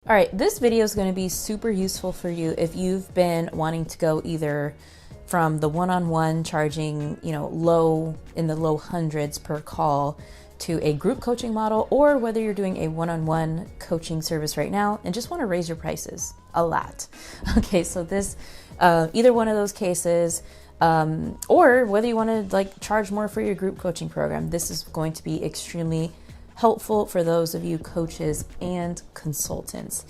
All right, this video is going to be super useful for you if you've been wanting to go either from the one-on-one charging, low in the low hundreds per call to a group coaching model, or whether you're doing a one-on-one coaching service right now and just want to raise your prices a lot. Okay, so this, either one of those cases, or whether you want to charge more for your group coaching program, this is going to be extremely helpful for those of you coaches and consultants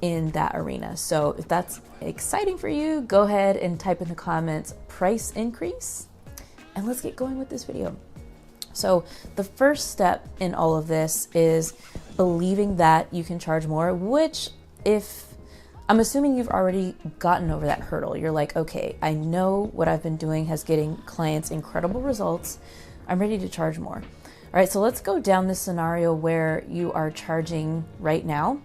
in that arena. So if that's exciting for you, go ahead and type in the comments price increase, and let's get going with this video. So the first step in all of this is believing that you can charge more, which I'm assuming you've already gotten over that hurdle. You're like, okay, I know what I've been doing has getting clients incredible results. I'm ready to charge more. All right, so let's go down this scenario where you are charging right now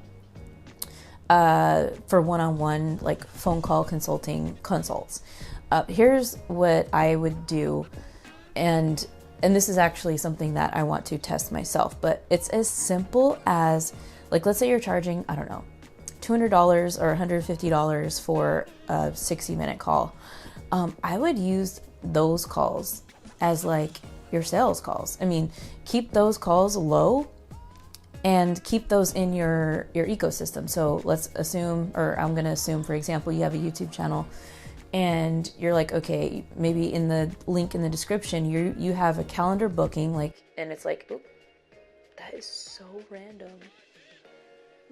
for one-on-one, like phone call consulting consults. Here's what I would do, and this is actually something that I want to test myself, but it's as simple as, let's say you're charging, I don't know, $200 or $150 for a 60-minute call. I would use those calls as your sales calls. I mean, keep those calls low and keep those in your ecosystem. So let's assume, or I'm going to assume, for example, you have a YouTube channel and you're like, okay, maybe in the link in the description, you have a calendar booking, and it's like, oop, that is so random.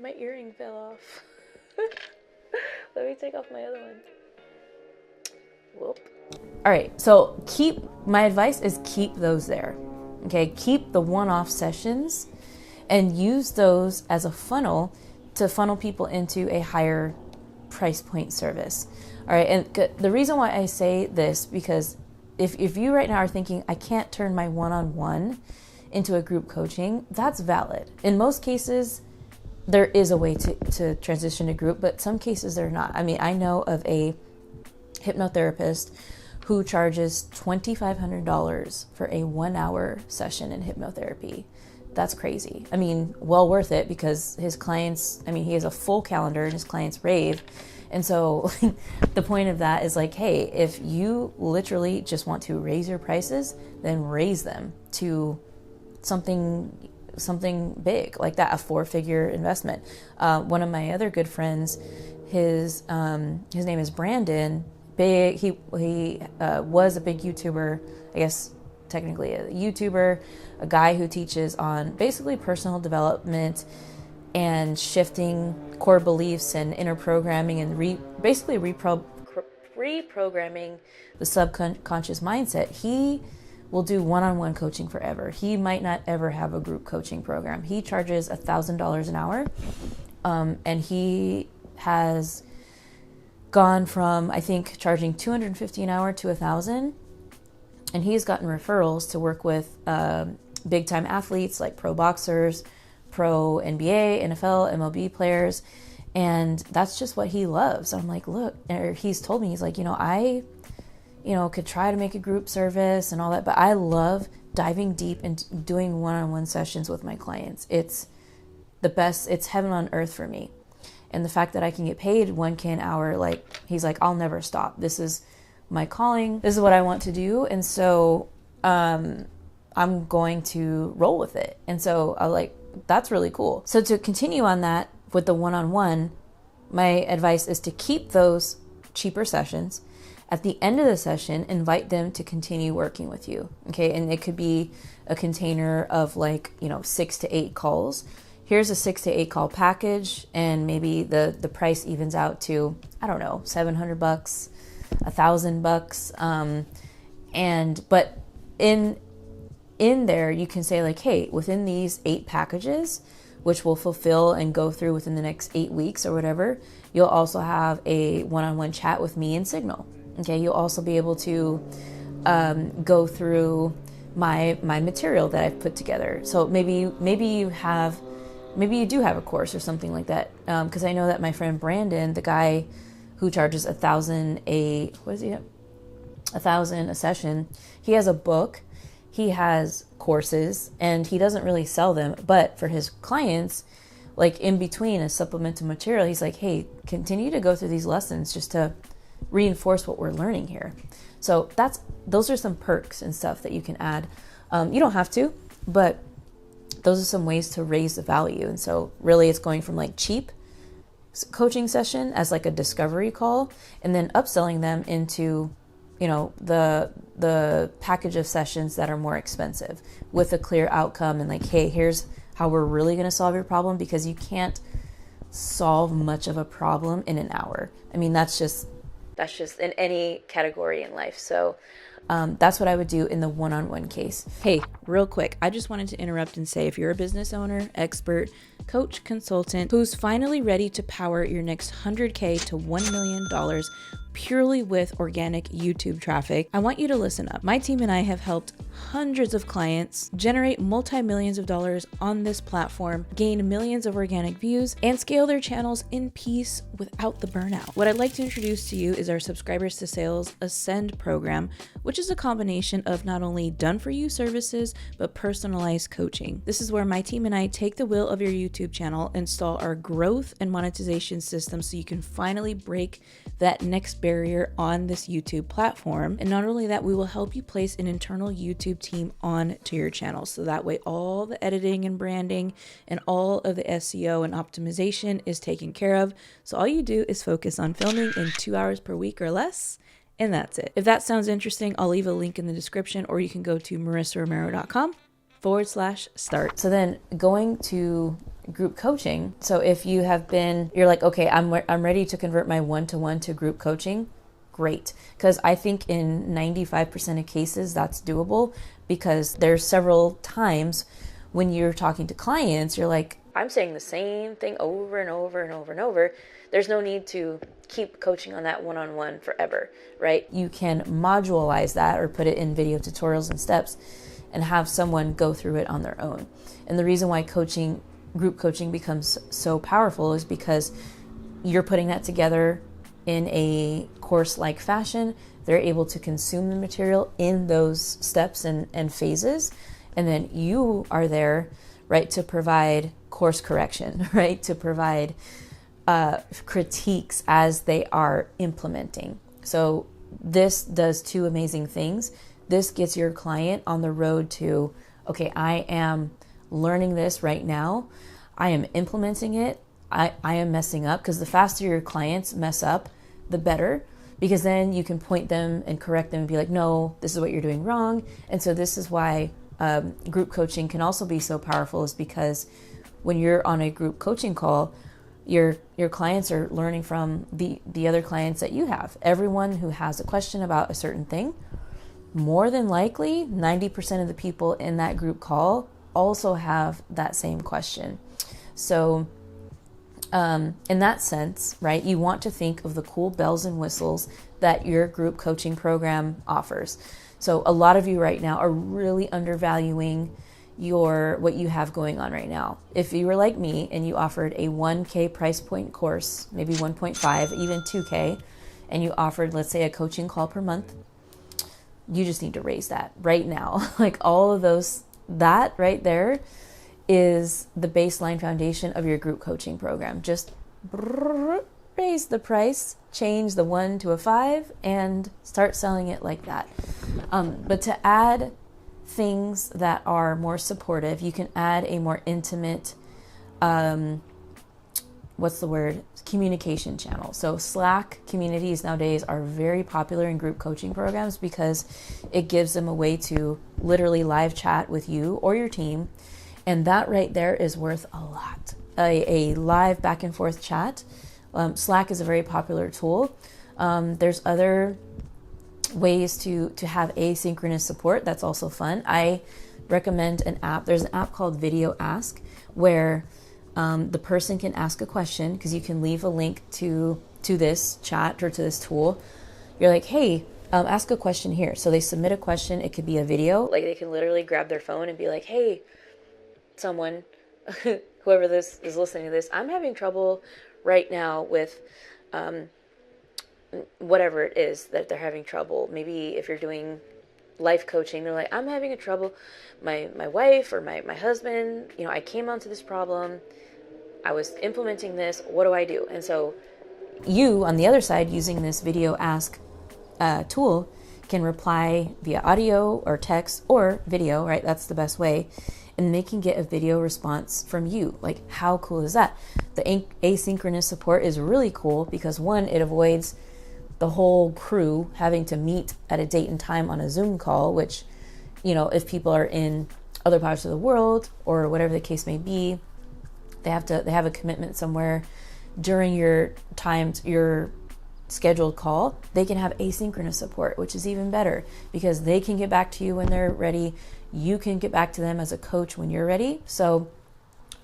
My earring fell off. Let me take off my other one. Whoop. All right, so my advice is keep those there. Okay, keep the one-off sessions and use those as a funnel to funnel people into a higher price point service. All right, and the reason why I say this, because if you right now are thinking, I can't turn my one-on-one into a group coaching, that's valid. In most cases, there is a way to transition to group, but some cases they're not. I mean, I know of a hypnotherapist who charges $2,500 for a 1-hour session in hypnotherapy. That's crazy. I mean, well worth it, because his clients, he has a full calendar and his clients rave. And so the point of that is hey, if you literally just want to raise your prices, then raise them to something big like that, a 4-figure investment. One of my other good friends, his name is Brandon. He was a big YouTuber, I guess technically a YouTuber, a guy who teaches on basically personal development and shifting core beliefs and inner programming and reprogramming the subconscious mindset. He will do one-on-one coaching forever. He might not ever have a group coaching program. He charges $1,000 an hour, and he has gone from, I think, charging $250 an hour to $1,000, and he's gotten referrals to work with big time athletes like pro boxers, pro NBA, NFL, MLB players, and that's just what he loves. So I'm like, look, or he's told me, he's like, I could try to make a group service and all that, but I love diving deep and doing one-on-one sessions with my clients. It's the best. It's heaven on earth for me. And the fact that I can get paid $1K an hour, he's like, I'll never stop. This is my calling. This is what I want to do. And so I'm going to roll with it. And so that's really cool. So to continue on that with the one-on-one, my advice is to keep those cheaper sessions. At the end of the session, invite them to continue working with you. Okay. And it could be a container of 6 to 8 calls. Here's a 6 to 8 call package, and maybe the price evens out to, I don't know, $700, $1,000. But in there you can say hey, within these 8 packages, which will fulfill and go through within the next 8 weeks or whatever, you'll also have a one-on-one chat with me in Signal. Okay, you'll also be able to go through my material that I've put together. So maybe you do have a course or something like that. Because I know that my friend Brandon, the guy who charges $1,000 a session, he has a book, he has courses, and he doesn't really sell them. But for his clients, like in between a supplemental material, he's like, hey, continue to go through these lessons just to reinforce what we're learning here. So those are some perks and stuff that you can add. You don't have to, but those are some ways to raise the value. And so really it's going from like cheap coaching session as like a discovery call, and then upselling them into, you know, the package of sessions that are more expensive with a clear outcome and like, hey, here's how we're really going to solve your problem, because you can't solve much of a problem in an hour. I mean, that's just in any category in life. So that's what I would do in the one-on-one case. Hey, real quick, I just wanted to interrupt and say, if you're a business owner, expert, coach, consultant who's finally ready to power your next $100K to $1 million purely with organic YouTube traffic, I want you to listen up. My team and I have helped hundreds of clients generate multi-millions of dollars on this platform, gain millions of organic views, and scale their channels in peace without the burnout. What I'd like to introduce to you is our Subscribers to Sales Ascend program, which is a combination of not only done-for-you services, but personalized coaching. This is where my team and I take the wheel of your YouTube channel, install our growth and monetization system so you can finally break that next barrier on this YouTube platform. And not only that, we will help you place an internal YouTube team on to your channel. So that way all the editing and branding and all of the SEO and optimization is taken care of. So all you do is focus on filming in 2 hours per week or less. And that's it. If that sounds interesting, I'll leave a link in the description, or you can go to marissaromero.com/start. So then going to group coaching. So if you're like, okay, I'm ready to convert my one-to-one to group coaching. Great. Because I think in 95% of cases that's doable, because there's several times when you're talking to clients, you're like, I'm saying the same thing over and over and over and over. There's no need to keep coaching on that one-on-one forever, right? You can modularize that or put it in video tutorials and steps and have someone go through it on their own. And the reason why group coaching becomes so powerful is because you're putting that together in a course-like fashion. They're able to consume the material in those steps and phases. And then you are there, right, to provide course correction, right, to provide critiques as they are implementing. So this does two amazing things. This gets your client on the road to, okay, I am learning this right now. I am implementing it. I am messing up, because the faster your clients mess up, the better, because then you can point them and correct them and be like, no, this is what you're doing wrong. And so this is why group coaching can also be so powerful, is because when you're on a group coaching call, your clients are learning from the other clients that you have. Everyone who has a question about a certain thing, more than likely 90% of the people in that group call also have that same question. So in that sense, right, you want to think of the cool bells and whistles that your group coaching program offers. So a lot of you right now are really undervaluing what you have going on right now. If you were like me and you offered a 1K price point course, maybe 1.5, even 2K, and you offered, let's say, a coaching call per month, you just need to raise that right now. Like all of those, that right there is the baseline foundation of your group coaching program. Just raise the price, change the 1 to a 5, and start selling it like that. But to add things that are more supportive, you can add a more intimate, communication channel. So Slack communities nowadays are very popular in group coaching programs because it gives them a way to literally live chat with you or your team. And that right there is worth a lot. A live back and forth chat. Slack is a very popular tool. There's other ways to have asynchronous support. That's also fun. I recommend an app. There's an app called Video Ask where the person can ask a question, because you can leave a link to this chat or to this tool. You're like, hey, ask a question here. So they submit a question. It could be a video. Like they can literally grab their phone and be like, hey, someone, whoever this is listening to this, I'm having trouble right now with whatever it is that they're having trouble. Maybe if you're doing life coaching, they're like, I'm having a trouble. My wife or my husband, I came onto this problem. I was implementing this, what do I do? And so you on the other side, using this video ask tool, can reply via audio or text or video, right? That's the best way. And they can get a video response from you. Like, how cool is that? The asynchronous support is really cool because, one, it avoids the whole crew having to meet at a date and time on a Zoom call, which, you know, if people are in other parts of the world or whatever the case may be, they have a commitment somewhere during your scheduled call. They can have asynchronous support, which is even better because they can get back to you when they're ready. You can get back to them as a coach when you're ready. So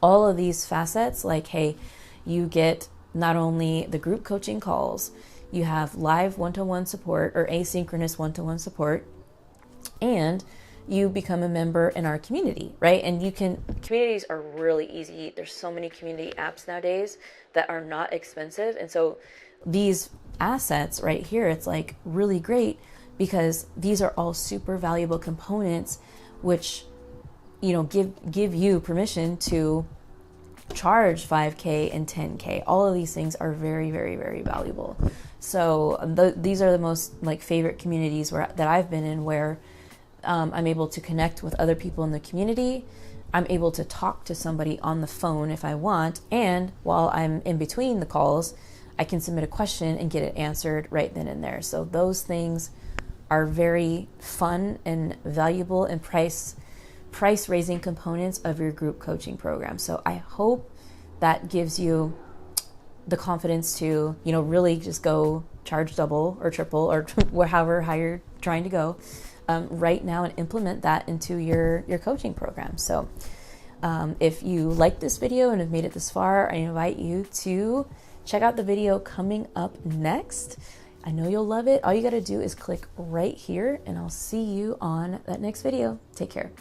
all of these facets, like, hey, you get not only the group coaching calls, you have live one-to-one support or asynchronous one-to-one support, and you become a member in our community, right? And communities are really easy. There's so many community apps nowadays that are not expensive. And so these assets right here, it's like really great because these are all super valuable components, which, you know, give you permission to charge 5K and 10K. All of these things are very, very, very valuable. So these are the most like favorite communities that I've been in, where I'm able to connect with other people in the community. I'm able to talk to somebody on the phone if I want. And while I'm in between the calls, I can submit a question and get it answered right then and there. So those things are very fun and valuable and price raising components of your group coaching program. So I hope that gives you the confidence to, you know, really just go charge double or triple or however high you're trying to go right now and implement that into your coaching program. So if you like this video and have made it this far, I invite you to check out the video coming up next. I know you'll love it. All you got to do is click right here, and I'll see you on that next video. Take care.